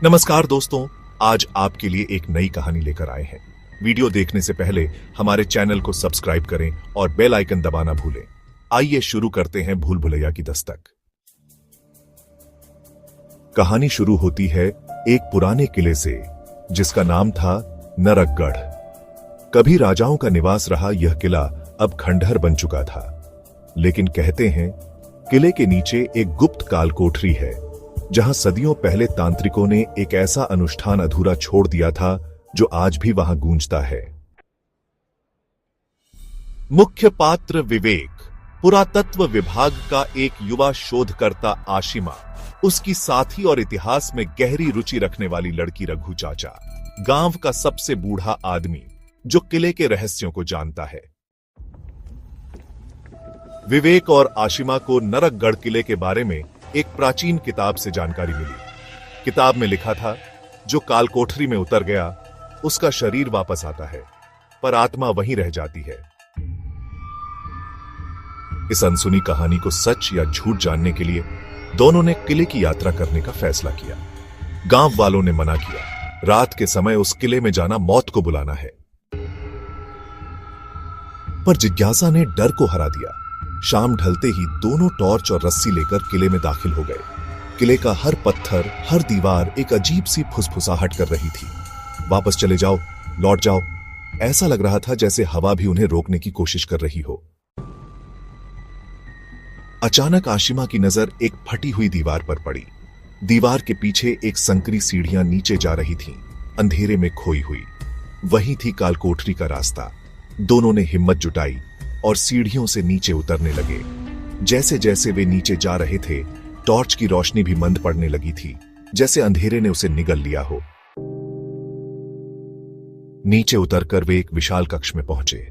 नमस्कार दोस्तों, आज आपके लिए एक नई कहानी लेकर आए हैं। वीडियो देखने से पहले हमारे चैनल को सब्सक्राइब करें और बेल आइकन दबाना भूलें। आइए शुरू करते हैं भूल भुलैया की दस्तक। कहानी शुरू होती है एक पुराने किले से जिसका नाम था नरकगढ़। कभी राजाओं का निवास रहा यह किला अब खंडहर बन चुका था। लेकिन कहते हैं किले के नीचे एक गुप्त काल कोठरी है जहां सदियों पहले तांत्रिकों ने एक ऐसा अनुष्ठान अधूरा छोड़ दिया था जो आज भी वहां गूंजता है। मुख्य पात्र विवेक, पुरातत्व विभाग का एक युवा शोधकर्ता आशिमा, उसकी साथी और इतिहास में गहरी रुचि रखने वाली लड़की रघु चाचा, गांव का सबसे बूढ़ा आदमी जो किले के रहस्यों को जानता है। विवेक और आशिमा को नरकगढ़ किले के बारे में एक प्राचीन किताब से जानकारी मिली। किताब में लिखा था, जो काल कोठरी में उतर गया उसका शरीर वापस आता है पर आत्मा वहीं रह जाती है। इस अनसुनी कहानी को सच या झूठ जानने के लिए दोनों ने किले की यात्रा करने का फैसला किया। गांव वालों ने मना किया, रात के समय उस किले में जाना मौत को बुलाना है। पर जिज्ञासा ने डर को हरा दिया। शाम ढलते ही दोनों टॉर्च और रस्सी लेकर किले में दाखिल हो गए। किले का हर पत्थर, हर दीवार एक अजीब सी फुसफुसाहट कर रही थी। वापस चले जाओ, लौट जाओ। ऐसा लग रहा था जैसे हवा भी उन्हें रोकने की कोशिश कर रही हो। अचानक आशिमा की नजर एक फटी हुई दीवार पर पड़ी। दीवार के पीछे एक संकरी सीढ़ियां नीचे जा रही थीं, अंधेरे में खोई हुई। वही थी कालकोठरी का रास्ता। दोनों ने हिम्मत जुटाई और सीढ़ियों से नीचे उतरने लगे। जैसे जैसे वे नीचे जा रहे थे, टॉर्च की रोशनी भी मंद पड़ने लगी थी, जैसे अंधेरे ने उसे निगल लिया हो। नीचे उतरकर वे एक विशाल कक्ष में पहुंचे।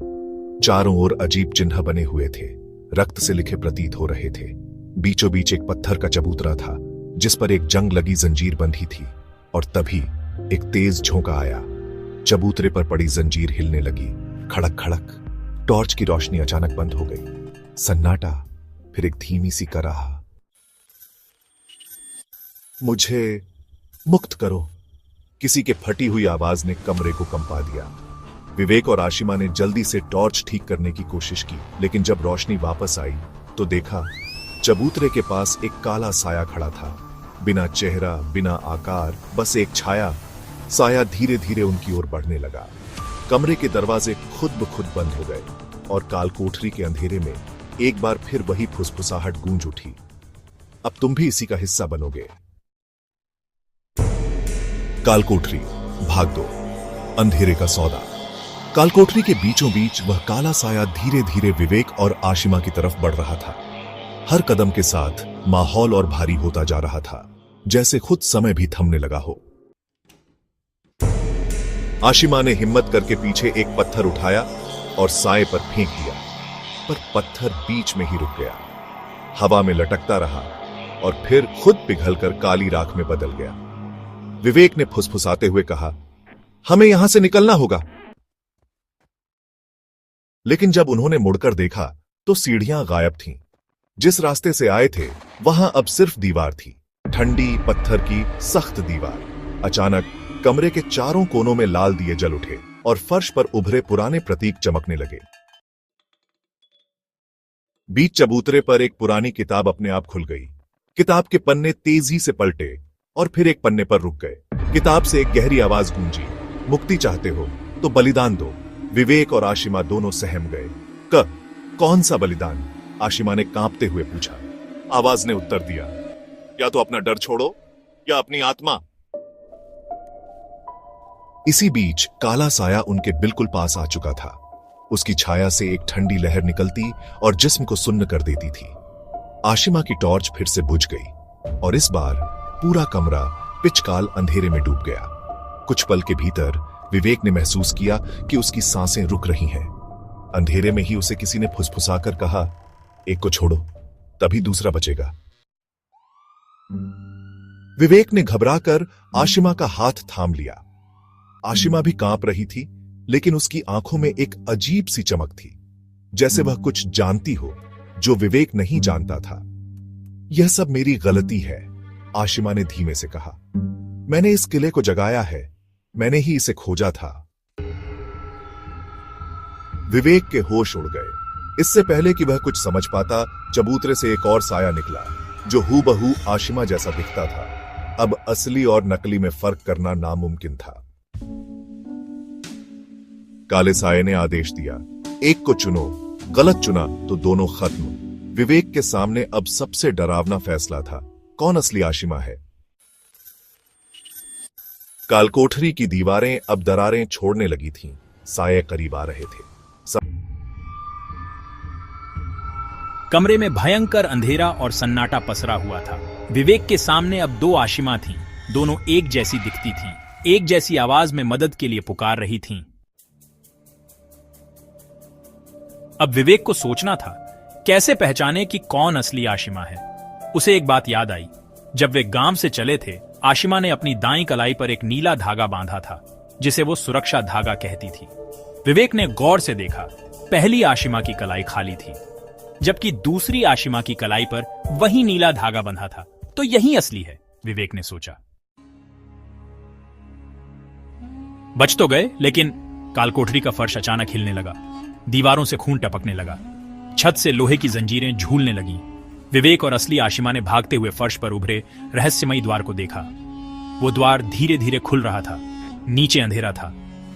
चारों ओर अजीब चिन्ह बने हुए थे, रक्त से लिखे प्रतीत हो रहे थे। बीचों बीच एक पत्थर का चबूतरा था जिस पर एक जंग लगी जंजीर बंधी थी। और तभी एक तेज झोंका आया। चबूतरे पर पड़ी जंजीर हिलने लगी, खड़क खड़क। टॉर्च की रोशनी अचानक बंद हो गई। सन्नाटा, फिर एक धीमी सी कराह, मुझे मुक्त करो। किसी के फटी हुई आवाज ने कमरे को कंपा दिया। विवेक और आशिमा ने जल्दी से टॉर्च ठीक करने की कोशिश की, लेकिन जब रोशनी वापस आई तो देखा चबूतरे के पास एक काला साया खड़ा था। बिना चेहरा, बिना आकार, बस एक छाया। साया धीरे धीरे उनकी ओर बढ़ने लगा। कमरे के दरवाजे खुद ब खुद बंद हो गए और कालकोठरी के अंधेरे में एक बार फिर वही फुसफुसाहट गूंज उठी। अब तुम भी इसी का हिस्सा बनोगे। कालकोठरी भाग 2, अंधेरे का सौदा। कालकोठरी के बीचों बीच वह काला साया धीरे धीरे विवेक और आशिमा की तरफ बढ़ रहा था। हर कदम के साथ माहौल और भारी होता जा रहा था, जैसे खुद समय भी थमने लगा हो। आशिमा ने हिम्मत करके पीछे एक पत्थर उठाया और साए पर फेंक दिया, पर पत्थर बीच में ही रुक गया। हवा में लटकता रहा और फिर खुद पिघलकर काली राख में बदल गया। विवेक ने फुसफुसाते हुए कहा, हमें यहां से निकलना होगा। लेकिन जब उन्होंने मुड़कर देखा तो सीढ़ियां गायब थीं। जिस रास्ते से आए थे वहां अब सिर्फ दीवार थी, ठंडी पत्थर की सख्त दीवार। अचानक कमरे के चारों कोनों में लाल दिए जल उठे और फर्श पर उभरे पुराने प्रतीक चमकने लगे। बीच चबूतरे पर एक पुरानी किताब अपने आप खुल गई। किताब के पन्ने तेजी से पलटे और फिर एक पन्ने पर रुक गए। किताब से एक गहरी आवाज गूंजी, मुक्ति चाहते हो तो बलिदान दो। विवेक और आशिमा दोनों सहम गए। कौन सा बलिदान? आशिमा ने कांपते हुए पूछा। आवाज ने उत्तर दिया, या तो अपना डर छोड़ो या अपनी आत्मा। इसी बीच काला साया उनके बिल्कुल पास आ चुका था। उसकी छाया से एक ठंडी लहर निकलती और जिस्म को सुन्न कर देती थी। आशिमा की टॉर्च फिर से बुझ गई और इस बार पूरा कमरा पिचकाल अंधेरे में डूब गया। कुछ पल के भीतर विवेक ने महसूस किया कि उसकी सांसें रुक रही हैं। अंधेरे में ही उसे किसी ने फुसफुसाकर कहा, एक को छोड़ो, तभी दूसरा बचेगा। विवेक ने घबराकर आशिमा का हाथ थाम लिया। आशिमा भी कांप रही थी, लेकिन उसकी आंखों में एक अजीब सी चमक थी, जैसे वह कुछ जानती हो जो विवेक नहीं जानता था। यह सब मेरी गलती है, आशिमा ने धीमे से कहा। मैंने इस किले को जगाया है, मैंने ही इसे खोजा था। विवेक के होश उड़ गए। इससे पहले कि वह कुछ समझ पाता, चबूतरे से एक और साया निकला जो हूबहू आशिमा जैसा दिखता था। अब असली और नकली में फर्क करना नामुमकिन था। काले साये ने आदेश दिया, एक को चुनो, गलत चुना तो दोनों खत्म। विवेक के सामने अब सबसे डरावना फैसला था, कौन असली आशिमा है। कालकोठरी की दीवारें अब दरारें छोड़ने लगी थीं, साये करीब आ रहे थे। कमरे में भयंकर अंधेरा और सन्नाटा पसरा हुआ था। विवेक के सामने अब दो आशिमा थीं, दोनों एक जैसी दिखती थीं, एक जैसी आवाज में मदद के लिए पुकार रही थीं। अब विवेक को सोचना था, कैसे पहचाने कि कौन असली आशिमा है। उसे एक बात याद आई, जब वे गांव से चले थे, आशिमा ने अपनी दाईं कलाई पर एक नीला धागा बांधा था, जिसे वो सुरक्षा धागा कहती थी। विवेक ने गौर से देखा, पहली आशिमा की कलाई खाली थी, जबकि दूसरी आशिमा की कलाई पर वही नीला धागा बंधा था। तो यही असली है, विवेक ने सोचा। बच तो गए, लेकिन कालकोठरी का फर्श अचानक हिलने लगा, दीवारों से खून टपकने लगा, छत से लोहे की जंजीरें झूलने लगीं। विवेक और असली आशिमा ने भागते हुए फर्श पर उभरे रहस्यमयी द्वार को देखा। वो द्वार धीरे धीरे खुल रहा था। नीचे अंधेरा था,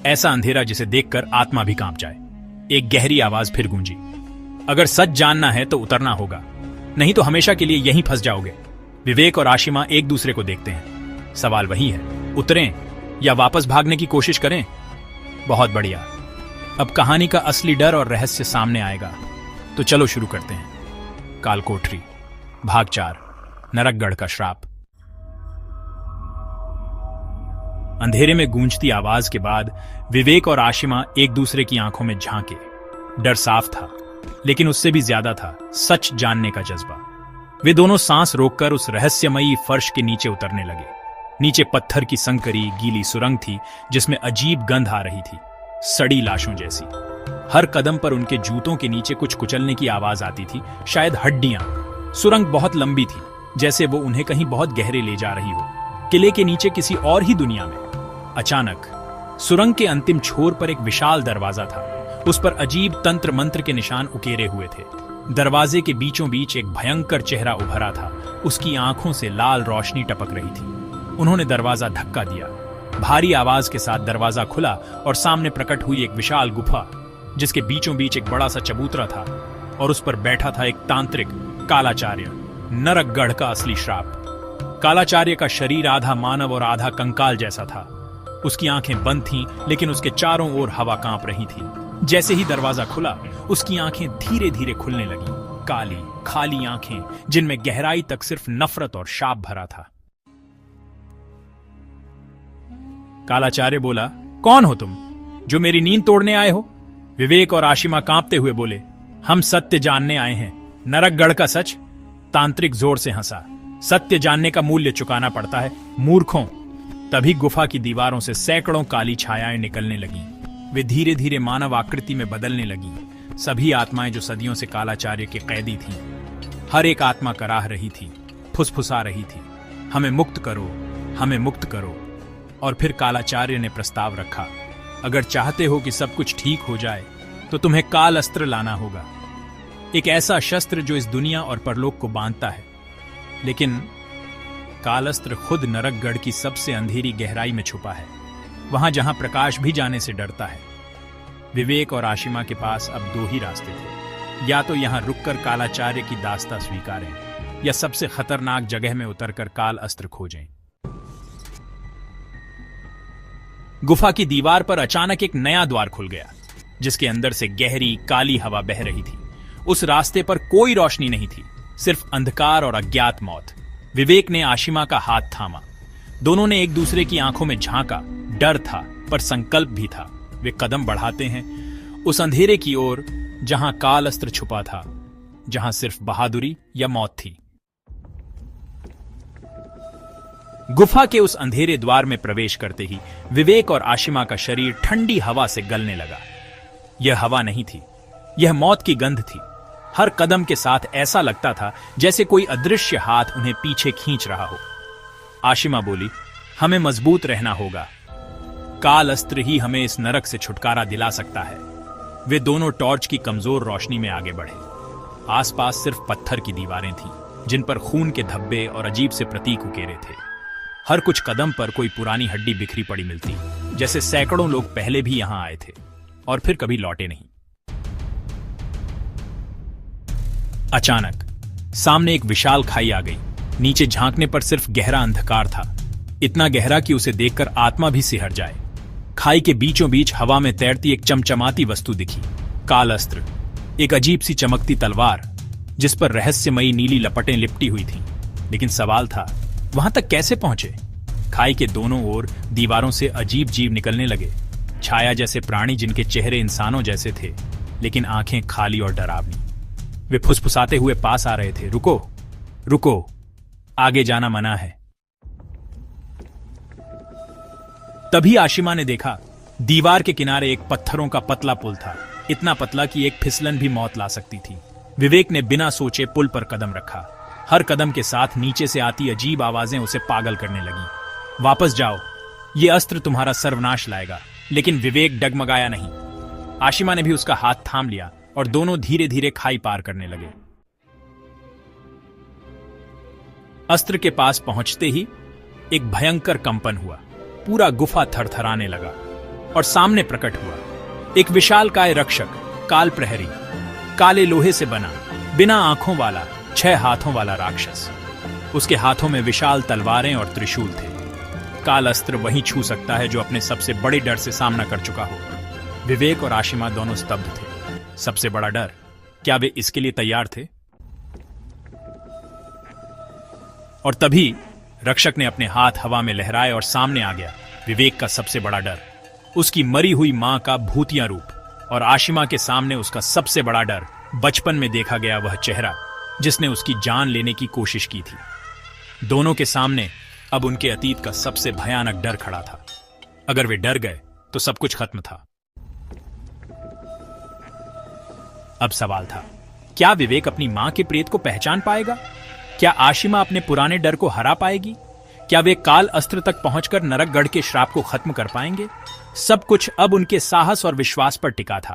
ऐसा अंधेरा जिसे देखकर आत्मा भी कांप जाए। एक गहरी आवाज फिर गूंजी, अगर सच जानना है तो उतरना होगा, नहीं तो हमेशा के लिए यहीं फंस जाओगे। विवेक और आशिमा एक दूसरे को देखते हैं। सवाल वही है, उतरें या वापस भागने की कोशिश करें। बहुत बढ़िया, अब कहानी का असली डर और रहस्य सामने आएगा। तो चलो शुरू करते हैं। कालकोठरी, भाग 4, नरकगढ़ का श्राप। अंधेरे में गूंजती आवाज के बाद विवेक और आशिमा एक दूसरे की आंखों में झांके। डर साफ था, लेकिन उससे भी ज्यादा था सच जानने का जज्बा। वे दोनों सांस रोककर उस रहस्यमयी फर्श के नीचे उतरने लगे। नीचे पत्थर की संकरी गीली सुरंग थी, जिसमें अजीब गंध आ रही थी, सड़ी लाशों जैसी। हर कदम पर उनके जूतों के नीचे कुछ कुचलने की आवाज आती थी, शायद हड्डियां। सुरंग बहुत लंबी थी, जैसे वो उन्हें कहीं बहुत गहरे ले जा रही हो, किले के नीचे किसी और ही दुनिया में। अचानक सुरंग के अंतिम छोर पर एक विशाल दरवाजा था। उस पर अजीब तंत्र मंत्र के निशान उकेरे हुए थे। दरवाजे के बीचों बीच एक भयंकर चेहरा उभरा था, उसकी आंखों से लाल रोशनी टपक रही थी। उन्होंने दरवाजा धक्का दिया। भारी आवाज के साथ दरवाजा खुला और सामने प्रकट हुई एक विशाल गुफा, जिसके बीचों बीच एक बड़ा सा चबूतरा था और उस पर बैठा था एक तांत्रिक, कालाचार्य, नरकगढ़ का असली श्राप। कालाचार्य का शरीर आधा मानव और आधा कंकाल जैसा था। उसकी आंखें बंद थीं, लेकिन उसके चारों ओर हवा कांप रही थी। जैसे ही दरवाजा खुला, उसकी आंखें धीरे धीरे खुलने लगीं, काली खाली आंखें जिनमें गहराई तक सिर्फ नफरत और शाप भरा था। कालाचार्य बोला, कौन हो तुम, जो मेरी नींद तोड़ने आए हो? विवेक और आशिमा कांपते हुए बोले, हम सत्य जानने आए हैं। नरकगढ़ का सच? तांत्रिक जोर से हंसा। सत्य जानने का मूल्य चुकाना पड़ता है, मूर्खों। तभी गुफा की दीवारों से सैकड़ों काली छायाएं निकलने लगीं। वे धीरे धीरे मानव आकृति में बदलने लगीं। सभी आत्माएं जो सदियों से कालाचार्य के कैदी थीं। हर एक आत्मा कराह रही थी, फुसफुसा रही थी, हमें मुक्त करो, हमें मुक्त करो। और फिर कालाचार्य ने प्रस्ताव रखा, अगर चाहते हो कि सब कुछ ठीक हो जाए तो तुम्हें काल अस्त्र लाना होगा, एक ऐसा शस्त्र जो इस दुनिया और परलोक को बांधता है। लेकिन काल अस्त्र खुद नरकगढ़ की सबसे अंधेरी गहराई में छुपा है, वहां जहां प्रकाश भी जाने से डरता है। विवेक और आशिमा के पास अब दो ही रास्ते थे, या तो यहां रुककर कालाचार्य की दास्ता स्वीकारें, या सबसे खतरनाक जगह में उतरकर काल अस्त्र खोजें। गुफा की दीवार पर अचानक एक नया द्वार खुल गया, जिसके अंदर से गहरी काली हवा बह रही थी। उस रास्ते पर कोई रोशनी नहीं थी, सिर्फ अंधकार और अज्ञात मौत। विवेक ने आशिमा का हाथ थामा। दोनों ने एक दूसरे की आंखों में झांका। डर था, पर संकल्प भी था। वे कदम बढ़ाते हैं उस अंधेरे की ओर जहां काल अस्त्र छुपा था, जहां सिर्फ बहादुरी या मौत थी। गुफा के उस अंधेरे द्वार में प्रवेश करते ही विवेक और आशिमा का शरीर ठंडी हवा से गलने लगा। यह हवा नहीं थी, यह मौत की गंध थी। हर कदम के साथ ऐसा लगता था जैसे कोई अदृश्य हाथ उन्हें पीछे खींच रहा हो। आशिमा बोली, हमें मजबूत रहना होगा। काल अस्त्र ही हमें इस नरक से छुटकारा दिला सकता है। वे दोनों टॉर्च की कमजोर रोशनी में आगे बढ़े। आसपास सिर्फ पत्थर की दीवारें थीं, जिन पर खून के धब्बे और अजीब से प्रतीक उकेरे थे। हर कुछ कदम पर कोई पुरानी हड्डी बिखरी पड़ी मिलती, जैसे सैकड़ों लोग पहले भी यहां आए थे और फिर कभी लौटे नहीं। अचानक सामने एक विशाल खाई आ गई। नीचे झांकने पर सिर्फ गहरा अंधकार था, इतना गहरा कि उसे देखकर आत्मा भी सिहर जाए। खाई के बीचों बीच हवा में तैरती एक चमचमाती वस्तु दिखी। काल अस्त्र, एक अजीब सी चमकती तलवार जिस पर रहस्यमयी नीली लपटें लिपटी हुई थीं। लेकिन सवाल था, वहां तक कैसे पहुंचे? खाई के दोनों ओर दीवारों से अजीब जीव निकलने लगे, छाया जैसे प्राणी जिनके चेहरे इंसानों जैसे थे, लेकिन आंखें खाली और डरावनी। वे फुसफुसाते हुए पास आ रहे थे। रुको, रुको, आगे जाना मना है। तभी आशिमा ने देखा, दीवार के किनारे एक पत्थरों का पतला पुल था, इतना पतला कि एक फिसलन भी मौत ला सकती थी। विवेक ने बिना सोचे पुल पर कदम रखा। हर कदम के साथ नीचे से आती अजीब आवाजें उसे पागल करने लगीं। वापस जाओ, ये अस्त्र तुम्हारा सर्वनाश लाएगा। लेकिन विवेक डगमगाया नहीं। आशिमा ने भी उसका हाथ थाम लिया और दोनों धीरे धीरे खाई पार करने लगे। अस्त्र के पास पहुंचते ही एक भयंकर कंपन हुआ। पूरा गुफा थरथराने लगा और सामने प्रकट हुआ एक विशालकाय रक्षक, काल प्रहरी, काले लोहे से बना, बिना आंखों वाला, 6 हाथों वाला राक्षस। उसके हाथों में विशाल तलवारें और त्रिशूल थे। काल अस्त्र वही छू सकता है जो अपने सबसे बड़े डर से सामना कर चुका हो। विवेक और आशिमा दोनों स्तब्ध थे। सबसे बड़ा डर, क्या वे इसके लिए तैयार थे? और तभी रक्षक ने अपने हाथ हवा में लहराए और सामने आ गया विवेक का सबसे बड़ा डर, उसकी मरी हुई मां का भूतिया रूप। और आशिमा के सामने उसका सबसे बड़ा डर, बचपन में देखा गया वह चेहरा जिसने उसकी जान लेने की कोशिश की थी। दोनों के सामने अब उनके अतीत का सबसे भयानक डर खड़ा था। अगर वे डर गए तो सब कुछ खत्म था। अब सवाल था, क्या विवेक अपनी मां के प्रेत को पहचान पाएगा? क्या आशिमा अपने पुराने डर को हरा पाएगी? क्या वे काल अस्त्र तक पहुंचकर नरकगढ़ के श्राप को खत्म कर पाएंगे? सब कुछ अब उनके साहस और विश्वास पर टिका था।